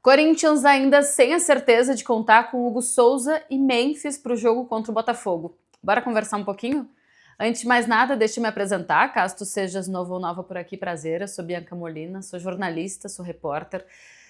Corinthians ainda sem a certeza de contar com Hugo Souza e Memphis para o jogo contra o Botafogo. Bora conversar um pouquinho? Antes de mais nada, deixa eu me apresentar, caso tu sejas novo ou nova por aqui, prazer, eu sou Bianca Molina, sou jornalista, sou repórter,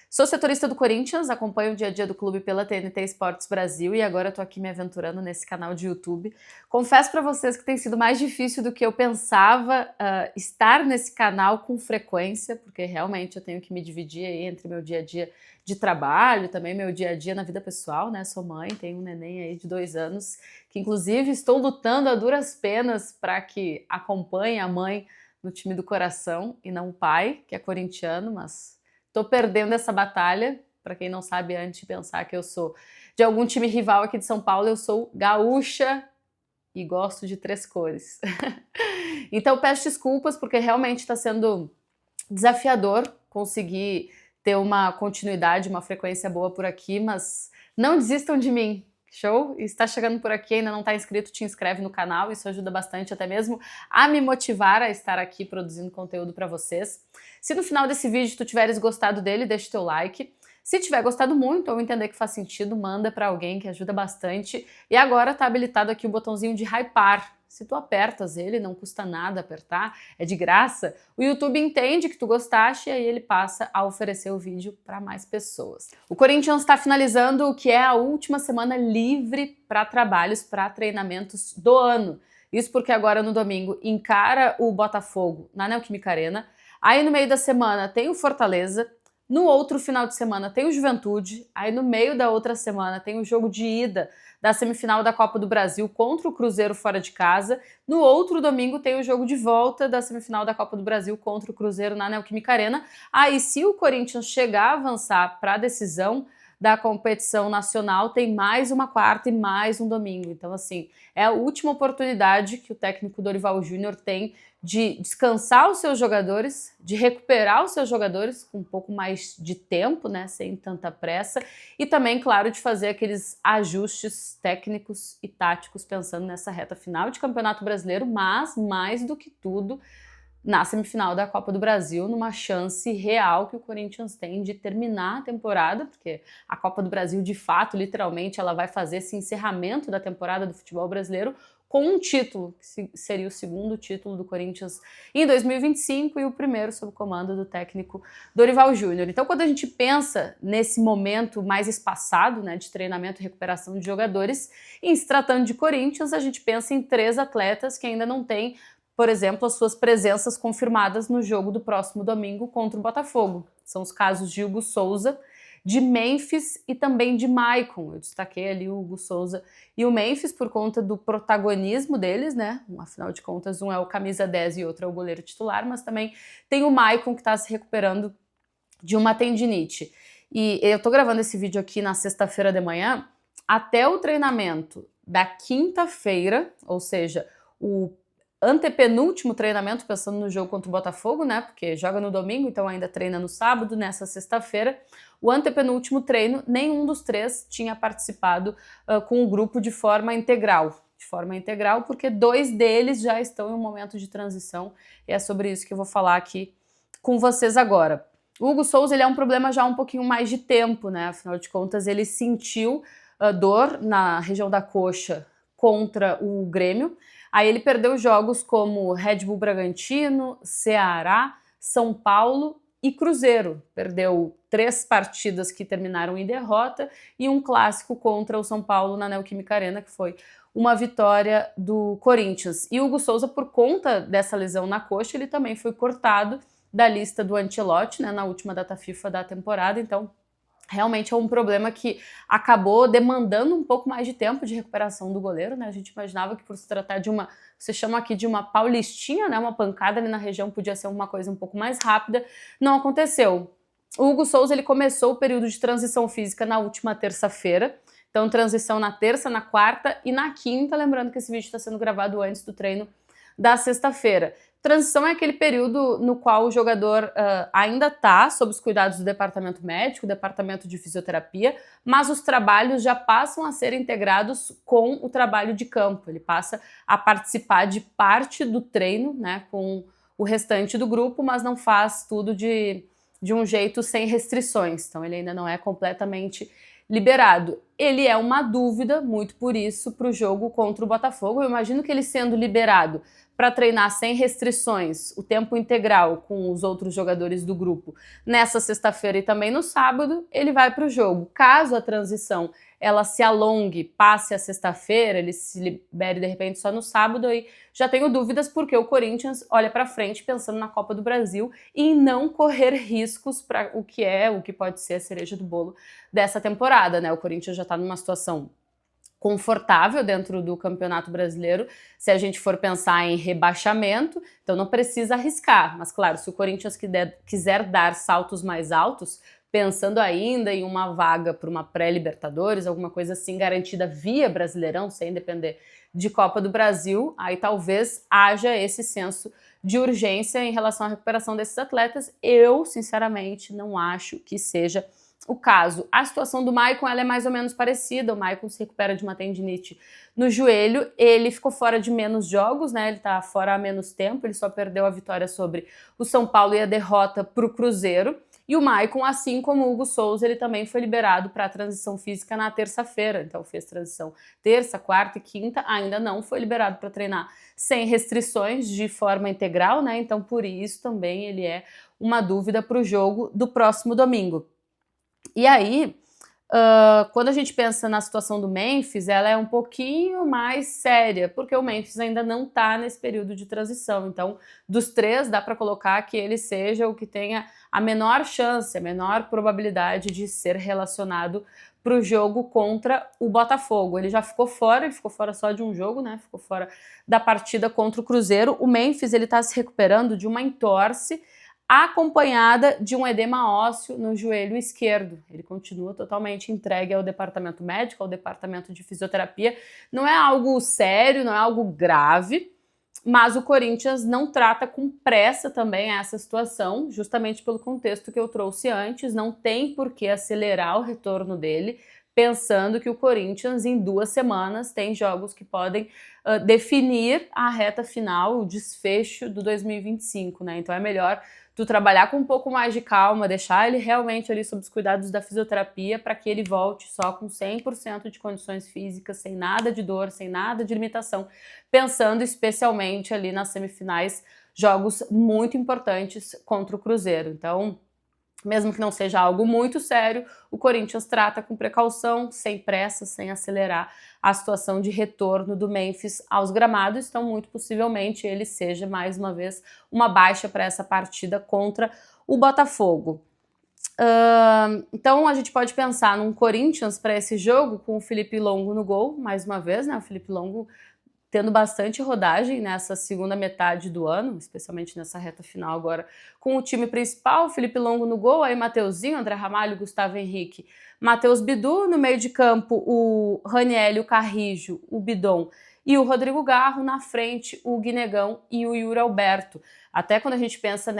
sou setorista do Corinthians, acompanho o dia a dia do clube pela TNT Esportes Brasil e agora tô aqui me aventurando nesse canal de YouTube. Confesso para vocês que tem sido mais difícil do que eu pensava estar nesse canal com frequência, porque realmente eu tenho que me dividir aí entre meu dia a dia de trabalho, também meu dia a dia na vida pessoal, né? Sou mãe, tenho um neném aí de 2 anos, que inclusive estou lutando a duras penas para que acompanhe a mãe no time do coração e não o pai, que é corintiano, mas tô perdendo essa batalha. Para quem não sabe, antes de pensar que eu sou de algum time rival aqui de São Paulo, eu sou gaúcha e gosto de 3 cores. Então peço desculpas porque realmente está sendo desafiador conseguir ter uma continuidade, uma frequência boa por aqui, mas não desistam de mim, show? E se está chegando por aqui e ainda não está inscrito, te inscreve no canal, isso ajuda bastante até mesmo a me motivar a estar aqui produzindo conteúdo para vocês. Se no final desse vídeo tu tiveres gostado dele, deixa o teu like. Se tiver gostado muito ou entender que faz sentido, manda para alguém que ajuda bastante. E agora tá habilitado aqui o botãozinho de hypar. Se tu apertas ele, não custa nada apertar, é de graça, o YouTube entende que tu gostaste e aí ele passa a oferecer o vídeo para mais pessoas. O Corinthians está finalizando o que é a última semana livre para trabalhos, para treinamentos do ano. Isso porque agora no domingo encara o Botafogo na Neoquímica Arena, aí no meio da semana tem o Fortaleza, no outro final de semana tem o Juventude, aí no meio da outra semana tem o jogo de ida da semifinal da Copa do Brasil contra o Cruzeiro fora de casa. No outro domingo tem o jogo de volta da semifinal da Copa do Brasil contra o Cruzeiro na Neoquímica Arena. Aí se o Corinthians chegar a avançar para a decisão da competição nacional, tem mais uma quarta e mais um domingo. Então, assim, é a última oportunidade que o técnico Dorival Júnior tem de descansar os seus jogadores, de recuperar os seus jogadores com um pouco mais de tempo, né, sem tanta pressa, e também, claro, de fazer aqueles ajustes técnicos e táticos pensando nessa reta final de Campeonato Brasileiro, mas, mais do que tudo, na semifinal da Copa do Brasil, numa chance real que o Corinthians tem de terminar a temporada, porque a Copa do Brasil, de fato, literalmente, ela vai fazer esse encerramento da temporada do futebol brasileiro com um título, que seria o segundo título do Corinthians em 2025 e o primeiro sob o comando do técnico Dorival Júnior. Então, quando a gente pensa nesse momento mais espaçado, né, de treinamento e recuperação de jogadores, em se tratando de Corinthians, a gente pensa em 3 atletas que ainda não têm, por exemplo, as suas presenças confirmadas no jogo do próximo domingo contra o Botafogo. São os casos de Hugo Souza, de Memphis e também de Maicon. Eu destaquei ali o Hugo Souza e o Memphis por conta do protagonismo deles, né? Afinal de contas, um é o camisa 10 e outro é o goleiro titular, mas também tem o Maicon que está se recuperando de uma tendinite. E eu tô gravando esse vídeo aqui na sexta-feira de manhã, até o treinamento da quinta-feira, ou seja, o antepenúltimo treinamento, pensando no jogo contra o Botafogo, né, porque joga no domingo, então ainda treina no sábado, nessa sexta-feira, o antepenúltimo treino, nenhum dos 3 tinha participado com o grupo de forma integral, porque 2 deles já estão em um momento de transição, e é sobre isso que eu vou falar aqui com vocês agora. O Hugo Souza, ele é um problema já há um pouquinho mais de tempo, né, afinal de contas ele sentiu dor na região da coxa contra o Grêmio. Aí ele perdeu jogos como Red Bull Bragantino, Ceará, São Paulo e Cruzeiro. Perdeu 3 partidas que terminaram em derrota e um clássico contra o São Paulo na Neoquímica Arena, que foi uma vitória do Corinthians. E o Hugo Souza, por conta dessa lesão na coxa, ele também foi cortado da lista do Ancelotti, né, na última data FIFA da temporada, então realmente é um problema que acabou demandando um pouco mais de tempo de recuperação do goleiro, né? A gente imaginava que por se tratar de uma, você chama aqui de uma paulistinha, né? Uma pancada ali na região, podia ser uma coisa um pouco mais rápida. Não aconteceu. O Hugo Souza, ele começou o período de transição física na última terça-feira. Então, transição na terça, na quarta e na quinta. Lembrando que esse vídeo está sendo gravado antes do treino da sexta-feira. Transição é aquele período no qual o jogador ainda está sob os cuidados do departamento médico, departamento de fisioterapia, mas os trabalhos já passam a ser integrados com o trabalho de campo. Ele passa a participar de parte do treino, né, com o restante do grupo, mas não faz tudo de de um jeito sem restrições, então ele ainda não é completamente liberado. Ele é uma dúvida, muito por isso, para o jogo contra o Botafogo. Eu imagino que ele sendo liberado para treinar sem restrições, o tempo integral com os outros jogadores do grupo, nessa sexta-feira e também no sábado, ele vai para o jogo. Caso a transição ela se alongue, passe a sexta-feira, ele se libere de repente só no sábado, aí já tenho dúvidas porque o Corinthians olha para frente pensando na Copa do Brasil e em não correr riscos para o que pode ser a cereja do bolo dessa temporada, né? O Corinthians já está numa situação confortável dentro do Campeonato Brasileiro, se a gente for pensar em rebaixamento, então não precisa arriscar, mas claro, se o Corinthians quiser dar saltos mais altos, pensando ainda em uma vaga para uma pré-Libertadores, alguma coisa assim garantida via Brasileirão, sem depender de Copa do Brasil, aí talvez haja esse senso de urgência em relação à recuperação desses atletas. Eu, sinceramente, não acho que seja o caso. A situação do Maicon ela é mais ou menos parecida. O Maicon se recupera de uma tendinite no joelho, ele ficou fora de menos jogos, né? Ele tá fora há menos tempo, ele só perdeu a vitória sobre o São Paulo e a derrota para o Cruzeiro. E o Maicon, assim como o Hugo Souza, ele também foi liberado para a transição física na terça-feira. Então fez transição terça, quarta e quinta, ainda não foi liberado para treinar sem restrições de forma integral, né? Então por isso também ele é uma dúvida para o jogo do próximo domingo. E aí, quando a gente pensa na situação do Memphis, ela é um pouquinho mais séria, porque o Memphis ainda não está nesse período de transição. Então, dos três, dá para colocar que ele seja o que tenha a menor chance, a menor probabilidade de ser relacionado para o jogo contra o Botafogo. Ele já ficou fora, ele ficou fora só de um jogo, né? Ficou fora da partida contra o Cruzeiro. O Memphis, ele está se recuperando de uma entorse acompanhada de um edema ósseo no joelho esquerdo. Ele continua totalmente entregue ao departamento médico, ao departamento de fisioterapia. Não é algo sério, não é algo grave, mas o Corinthians não trata com pressa também essa situação, justamente pelo contexto que eu trouxe antes. Não tem por que acelerar o retorno dele, pensando que o Corinthians em 2 semanas tem jogos que podem definir a reta final, o desfecho do 2025, né? Então é melhor tu trabalhar com um pouco mais de calma, deixar ele realmente ali sob os cuidados da fisioterapia para que ele volte só com 100% de condições físicas, sem nada de dor, sem nada de limitação, pensando especialmente ali nas semifinais, jogos muito importantes contra o Cruzeiro. Então, mesmo que não seja algo muito sério, o Corinthians trata com precaução, sem pressa, sem acelerar a situação de retorno do Memphis aos gramados. Então, muito possivelmente, ele seja, mais uma vez, uma baixa para essa partida contra o Botafogo. Então, a gente pode pensar num Corinthians para esse jogo com o Felipe Longo no gol, mais uma vez, né? O Felipe Longo tendo bastante rodagem nessa segunda metade do ano, especialmente nessa reta final agora, com o time principal, Felipe Longo no gol, aí Mateuzinho, André Ramalho, Gustavo Henrique, Matheus Bidu, no meio de campo o Raniel, o Carrijo, o Bidon e o Rodrigo Garro, na frente o Guinegão e o Yuri Alberto. Até quando a gente pensa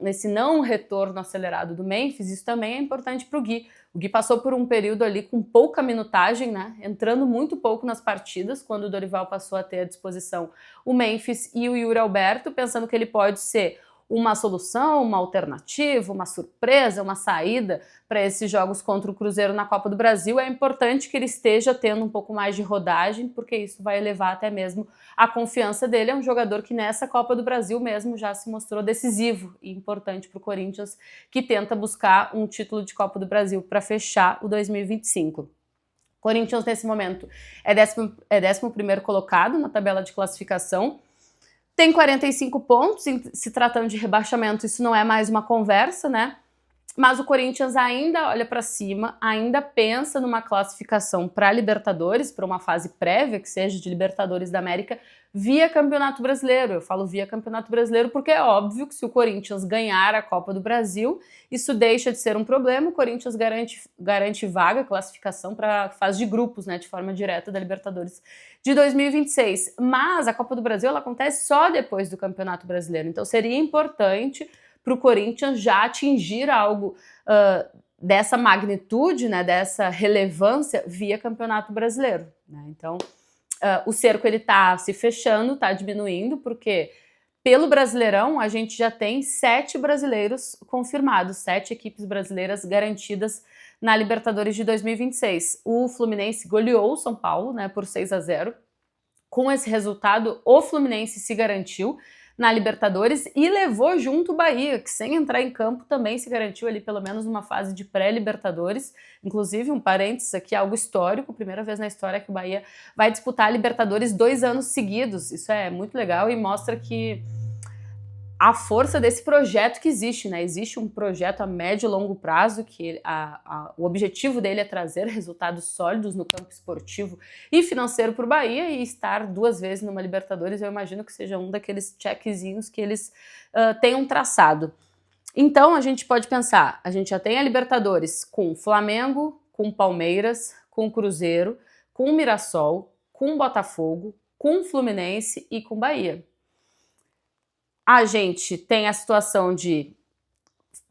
nesse não retorno acelerado do Memphis, isso também é importante para o Gui. O Gui passou por um período ali com pouca minutagem, né? Entrando muito pouco nas partidas, quando o Dorival passou a ter à disposição o Memphis e o Yuri Alberto, pensando que ele pode ser uma solução, uma alternativa, uma surpresa, uma saída para esses jogos contra o Cruzeiro na Copa do Brasil. É importante que ele esteja tendo um pouco mais de rodagem, porque isso vai elevar até mesmo a confiança dele. É um jogador que nessa Copa do Brasil mesmo já se mostrou decisivo e importante para o Corinthians, que tenta buscar um título de Copa do Brasil para fechar o 2025. Corinthians, nesse momento, é 11º colocado na tabela de classificação. Tem 45 pontos, se tratando de rebaixamento, isso não é mais uma conversa, né? Mas o Corinthians ainda olha para cima, ainda pensa numa classificação para Libertadores, para uma fase prévia, que seja de Libertadores da América, via Campeonato Brasileiro. Eu falo via Campeonato Brasileiro porque é óbvio que se o Corinthians ganhar a Copa do Brasil, isso deixa de ser um problema. O Corinthians garante vaga, classificação para a fase de grupos, né, de forma direta da Libertadores de 2026. Mas a Copa do Brasil ela acontece só depois do Campeonato Brasileiro. Então seria importante para o Corinthians já atingir algo dessa magnitude, né, dessa relevância via Campeonato Brasileiro, né? Então o cerco ele está se fechando, está diminuindo, porque Pelo Brasileirão, a gente já tem 7 brasileiros confirmados, 7 equipes brasileiras garantidas na Libertadores de 2026. O Fluminense goleou o São Paulo, né, por 6-0. Com esse resultado, o Fluminense se garantiu na Libertadores e levou junto o Bahia, que sem entrar em campo também se garantiu ali pelo menos numa fase de pré-Libertadores. Inclusive, um parênteses aqui, algo histórico, primeira vez na história que o Bahia vai disputar a Libertadores 2 anos seguidos. Isso é muito legal e mostra que a força desse projeto que existe, né? Existe um projeto a médio e longo prazo que o objetivo dele é trazer resultados sólidos no campo esportivo e financeiro para o Bahia, e estar 2 vezes numa Libertadores, eu imagino que seja um daqueles checkzinhos que eles tenham traçado. Então a gente pode pensar, a gente já tem a Libertadores com Flamengo, com Palmeiras, com Cruzeiro, com Mirassol, com Botafogo, com Fluminense e com Bahia. A gente tem a situação de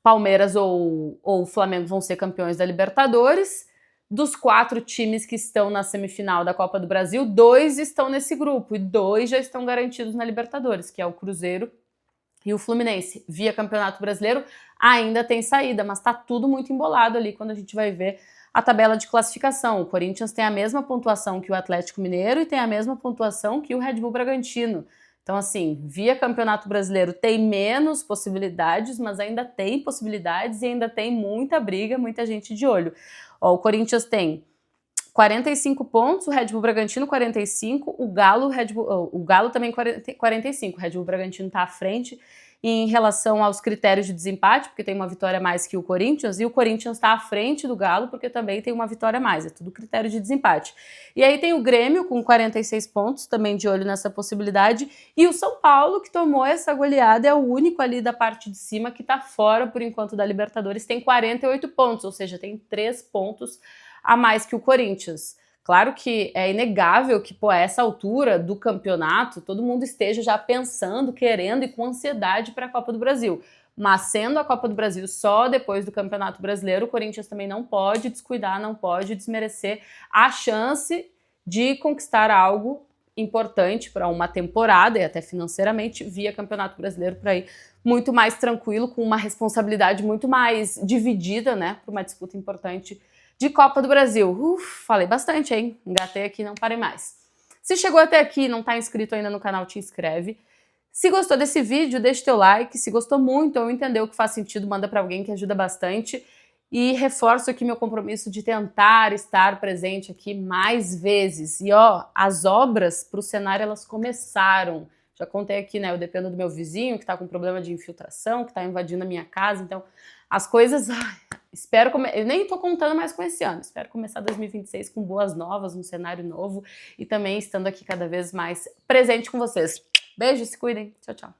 Palmeiras ou Flamengo vão ser campeões da Libertadores. Dos 4 times que estão na semifinal da Copa do Brasil, 2 estão nesse grupo e 2 já estão garantidos na Libertadores, que é o Cruzeiro e o Fluminense. Via Campeonato Brasileiro ainda tem saída, mas tá tudo muito embolado ali quando a gente vai ver a tabela de classificação. O Corinthians tem a mesma pontuação que o Atlético Mineiro e tem a mesma pontuação que o Red Bull Bragantino. Então, assim, via Campeonato Brasileiro tem menos possibilidades, mas ainda tem possibilidades e ainda tem muita briga, muita gente de olho. Ó, o Corinthians tem 45 pontos, o Red Bull Bragantino 45, o Galo também 45. O Red Bull Bragantino está à frente em relação aos critérios de desempate, porque tem uma vitória a mais que o Corinthians, e o Corinthians está à frente do Galo, porque também tem uma vitória a mais, é tudo critério de desempate. E aí tem o Grêmio com 46 pontos, também de olho nessa possibilidade, e o São Paulo, que tomou essa goleada, é o único ali da parte de cima que está fora, por enquanto, da Libertadores, tem 48 pontos, ou seja, tem 3 pontos a mais que o Corinthians. Claro que é inegável que, a essa altura do campeonato, todo mundo esteja já pensando, querendo e com ansiedade para a Copa do Brasil. Mas sendo a Copa do Brasil só depois do Campeonato Brasileiro, o Corinthians também não pode descuidar, não pode desmerecer a chance de conquistar algo importante para uma temporada e até financeiramente via Campeonato Brasileiro, para ir muito mais tranquilo, com uma responsabilidade muito mais dividida, né, para uma disputa importante de Copa do Brasil. Falei bastante, hein? Engatei aqui, não parei mais. Se chegou até aqui e não está inscrito ainda no canal, te inscreve. Se gostou desse vídeo, deixa teu like. Se gostou muito ou entendeu que faz sentido, manda para alguém, que ajuda bastante. E reforço aqui meu compromisso de tentar estar presente aqui mais vezes. E as obras para o cenário, elas começaram. Já contei aqui, né? Eu dependo do meu vizinho, que está com problema de infiltração, que está invadindo a minha casa. Então, as coisas... eu nem tô contando mais com esse ano, espero começar 2026 com boas novas, um cenário novo e também estando aqui cada vez mais presente com vocês. Beijo, se cuidem, tchau, tchau.